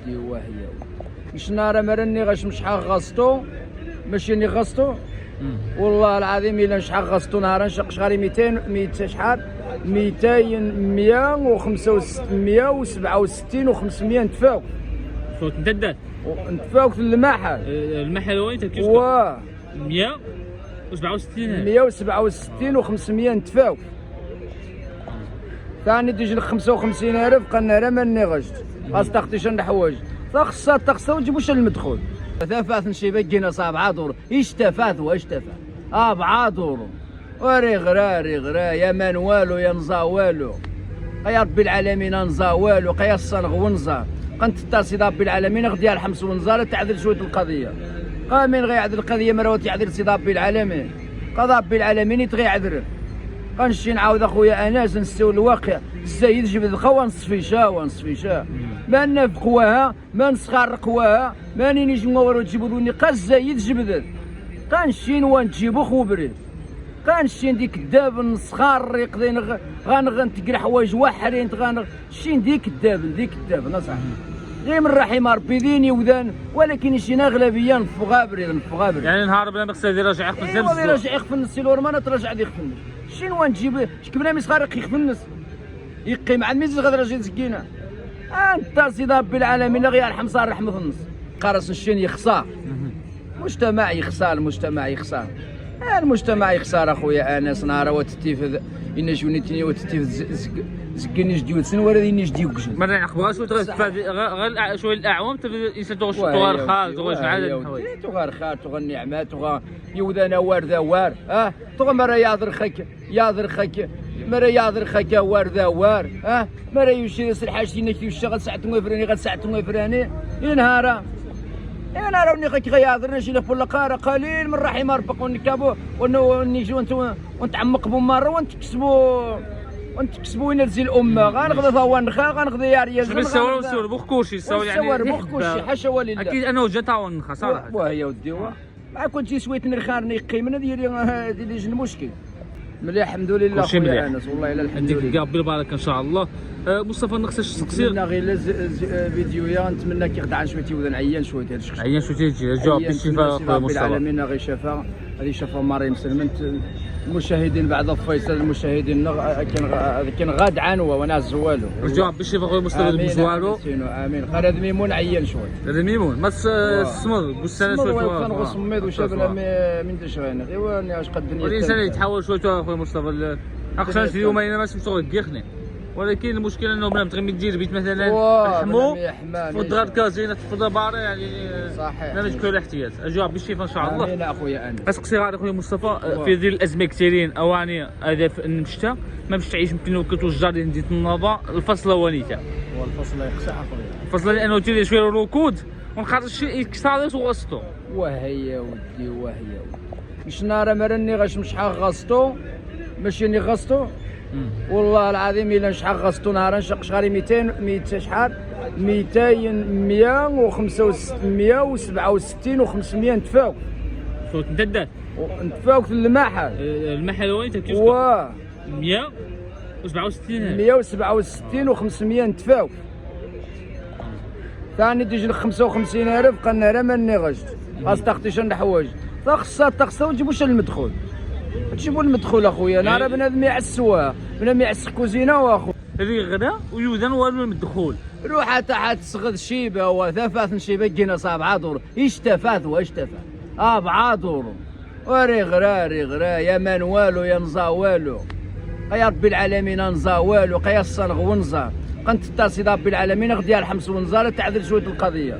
ودي وهي مش نارا مرني غاش مش حق غاستو ماشي ني غاستو والله العظيم الا شحال غاستو نهارا نشق شحال 200 شحال 200 167 و500 نتفاوت صوت ندات نتفاوت المحل وين تركيز واه 167 و500 نتفاوت ثاني تجي لك 55,000 قلنا راه ماني غشت خاص تاخدي شنو الحوايج خاصها وتجيبوش المدخول ثافات نشي بقينا 7 دور ايش تفات واش تفات 4 دور وري غرا يا من والو يا نزا والو يا ربي العالمين نزا والو قيا الصنغ ونزا قنت تاسي ربي العالمين غدي الحمس ونزا تعدل شويه القضيه مين غيعدل القضيه مروت يعدل سي ربي العالمين قضى ربي العالمين يتغي يعذر غنمشي نعاود اخويا اناس نسيو الواقع الزايد جبد خوا نصفي شا ما نفقوها ما نسخرقوها ما نيجي نورو تجيبوني قا الزايد جبد غنمشي ونجيبو خبري غنمشي نديك الداب نسخر يقضي غنتقرا حوايج واحرين شين ديك الداب نصح غير من رحم ربي ديني وذان ولكن شينا اغلبيه نفغابري يعني نهار بلا مقصد يراجع يخفن الزمز والله يراجع يخفن السي الورمانه تراجع غادي يخفن شنو نجيب شكبنا مسخر يخفن يقي مع الميز غادي راجل سكينه انت سيدي ربي العالمين غير يرحم صار رحمه النص قرص الشين يخسر المجتمع يخسر المجتمع يخسر اخويا انس نهار وتتيف إن جونيتني وتتيف زكني جديد سن ورا ديني جديد ما نعقبها شو غير شويه الاعوام الانسان تغار خال تغوش عدد الحوايج تغار خال تغار النعمات تغار يوذانا وار تغار مرا ياضر خك مرا ياضر خك وار مرا يمشي الحاج ديالك يشتغل ساعه وفراني غير ساعه وفراني ينهار انا راني غياضر نجي له ولا قاره قليل من رحم ربك ونكابو ونيجيو ونتعمق بمره ونتكسبوا ونرزي الامه غنغدا ثوانخا غنغدا يا ريال شنو نساو بوخكوشي نساو يعني بوخكوشي حاشا ولله اكيد انه جا تاونخا صراحه وهي ودي مع كنت شويه نرخان يقيمنا ديالي المشكل مليح الحمد لله خويا انس والله الا الحمد لله عندك ربي يبارك ان شاء الله. مصطفى نقصش تقصير نتمنى غير فيديويا نتمنى كيخدع شويه تيوذن عيان شويه هذا الشيء عيان شويه تيجي جواب بالشفاء خويا مصطفى العالمين غير شفاء هذه شفاء مريم سلمت المشاهدين بعد فيصل المشاهدين كان غاد عنوه وناس والو الجواب بالشفاء خويا مصطفى بزوالو امين قال هذا ميمون عيان شويه هذا ميمون ما تصمد بوسانه شويه كان غصميد وشابنا من تشغينا ايوا واش قد الدنيا الانسان يتحول شويه خويا مصطفى اقصاش في يومين ما مشغول كيخني ولكن المشكله انه بلا تغي تدير بيت مثلا لحمو والدغار كازينه تفضل بارا يعني صحيح ما تكون الاحتياج الجواب بالشفاء ان شاء الله. امين اخويا انا اسقسي غير اخويا مصطفى في ذي الازمه كثيرين اواني هذا في النمشته ما باش تعيش يمكن وكتو الجار اللي ندير النظا الفصل اولانيته هو الفصل يخسع اخويا الفصل لانه تيدير شويه ركود ونخرج شي كسادس وغسطو وهي مش نارا مرني غاش مش حق غسطو ماشي ني غسطو والله العظيم الا شحال غسطو نهارا نشق شحال 200 شحال 167 و500 نتفاوت صوت ندات نتفاوت المحل وين تركيز واه 167 و500 نتفاوت ثاني تجي لك 55,000 قلنا راه ماني غشت خاص تاخدي شنو الحوايج خاصها وتجيبوش المدخول تجيبوا المدخول اخويا نهار بنادم يعسوها بنادم يعس كوزينه واخو هذه غدا ويوذن والو المدخول روح تحت تسغد شيبه وثفاث شيبه كينا 7 دور ايش تفات واش تفات 4 دور وري غرا يا من والو يا نزا والو يا ربي العالمين نزا والو قيا الصنغ ونزا قنت تاسي ربي العالمين غدي الحمس ونزا تعدل شويه القضيه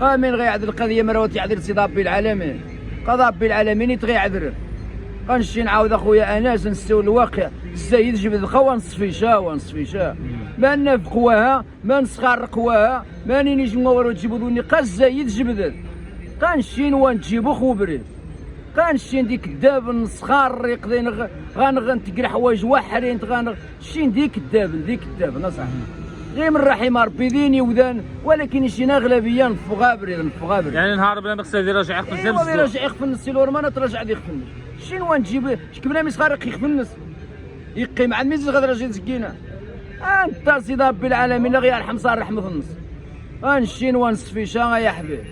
مين غيعدل القضيه مروت يعدل سي ربي العالمين قضى ربي العالمين يتغي يعذر غنمشي نعاود اخويا اناس نسيو الواقع الزايد جبد خوا نصفي شا ما نفقوها ما نسخرقوها ما نيجي نورو تجيبوني قا الزايد جبد غنمشي ونجيبو خبري غنمشي نديك الداب نسخر يقضي غنتقرا حوايج واحرين شين ديك الداب نصح غير من رحم ربي ديني وذان ولكن شينا اغلبيه نفغابري يعني نهار بلا مقصد يراجع يخفن الزمز والله يراجع يخفن السي الورمانه تراجع غادي يخفن شنو نجيب شكبنا مسخر يخفن يقي مع الميز غادي راجل سكينه انت سيدي ربي العالمين غير يرحم صار رحمه النص غنشين ونصفيشان يا حبيبي،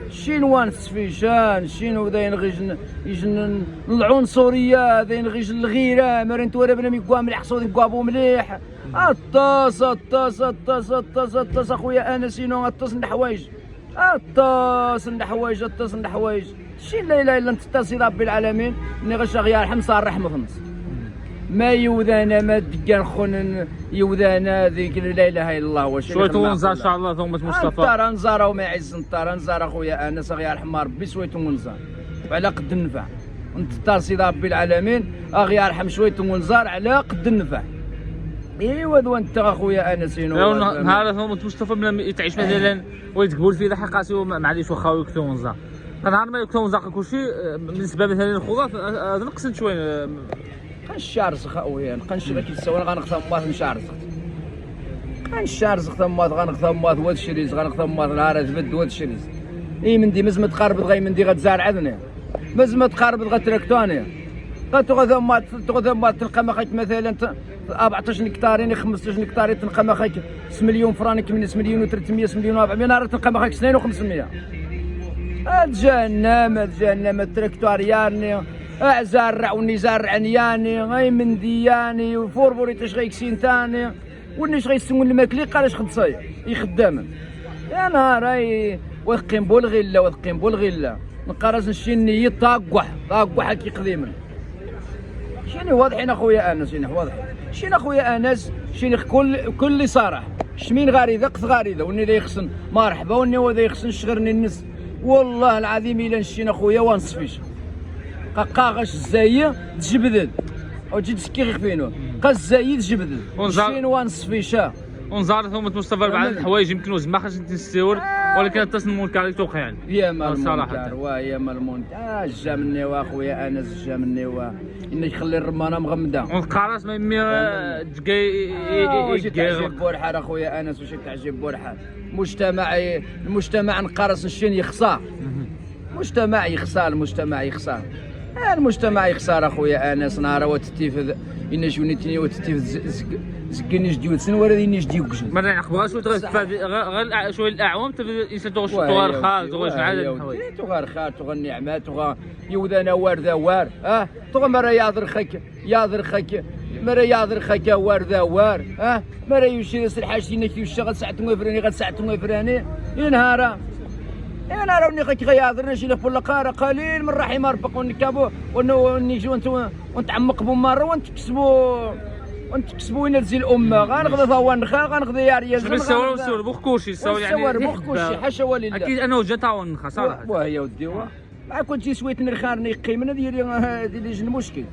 شين ونصفيشان شين وداين غيجن يجن العنصريه داين غيجن الغيره مرين تورا بنا ميكوا مليح صوت نكوابو مليح. الطاس الطاس الطاس الطاس الطاس اخويا انا سينو الطاس الحوايج، الطاس الحوايج الطاس الحوايج شي لا اله الا انت الطاس ربي العالمين ني غشا غير رحم صار رحمه فنص ما يوذانا ما دكان خون يوذانا ذيك لا اله الا الله واش شويتو ونزار ان شاء الله ثم مصطفى ترى نزار وما يعز ترى نزار اخويا انا صغير رحم ربي سويتو ونزار وعلى قد النفع انت ترسي ربي العالمين اغي يرحم شويتو ونزار على قد النفع. ايوا ذو انت اخويا انا سينو نهار ثم مصطفى ملي يتعيش مثلا ويتقبل في ذا قاسي معليش واخا يكثر ونزار نهار ما يكثر ونزار كلشي بالنسبه مثلا للخضار نقصد شويه قنشار رزق خويا قنشر كيتساوي غنقطع مات نشار رزق قنشار رزق ثمات غنقطع مات واد الشريز غنقطع مات نهار تبد واد الشريز اي مندي مزمه تقرب غي مندي غتزارع عندنا مزمه تقرب غتركتوني غتغذى مات تغذى مات تلقى ما خايك مثلا 14 هكتارين 15 هكتارين تلقى ما خايك 6 مليون فرانك من 6 مليون و300 6 مليون و400 نهار تلقى ما خايك 2 و500 الجهنم الجهنم التراكتورياني زارع وني زارعني ياني غي من دياني وفوربوري تشغيك سينتاني وني شغي يسمون الماكلي قالاش خدصايا يخداما يا نهار اي وثقين بولغيلا وثقين بولغيلا نقارز نشيني طاقوح طاقوح كي قديما شيني واضحين اخويا انس شيني واضحين شيني اخويا انس شيني كل صراحه شمين غاريده قص غاريده وني ذا يخصن مرحبا وني هو ذا يخصن شغرني النس والله العظيم الا نشين اخويا ونصفيش قاغش الزايه تجبدد او تجي تسكي فينو قا الزايه تجبدد شين ونصفيشا ونزار ثم مصطفى بعض الحوايج يمكن ما خاصش نستور ولكن التصن المنكر توقع يعني يا مال المنكر ويا مال المنكر جا مني واخويا انا جا مني انك يخلي الرمانه مغمده ونقارص ما يمي تعجب بورحه اخويا انس واش تعجب بورحه المجتمع نقارص الشين يخسر المجتمع يخسر المجتمع يخسر اخويا انس نهار وتتيف إن جونيتني وتتيف زكني جديو سن ولا ديني جديو كش ما نعقبها شويه غير شويه الاعوام الانسان تغش تغار خال تغش عدد تغار خال تغ النعمات تغ يوذانا واردا وار تغ مرا ياضر خك مرا ياضر خك واردا وار مرا يمشي الحاجتين كي الشغل ساعتهم فراني غد ساعتهم فراني ينهار انا راني خاك غياضر نجي لك ولا قاره قليل من رحم ربك ونكابو ونجيو ونتعمق بمره ونتكسبوا ونرزي الامه غنغدا ثوانخا غنغدا يا ريال نسول بوخكوشي سول يعني بوخكوشي حاشا ولله اكيد انا وجات ثوانخا صراحه واه يا ودي مع كنت شويه نرخار نقيمنا ديالي جن المشكل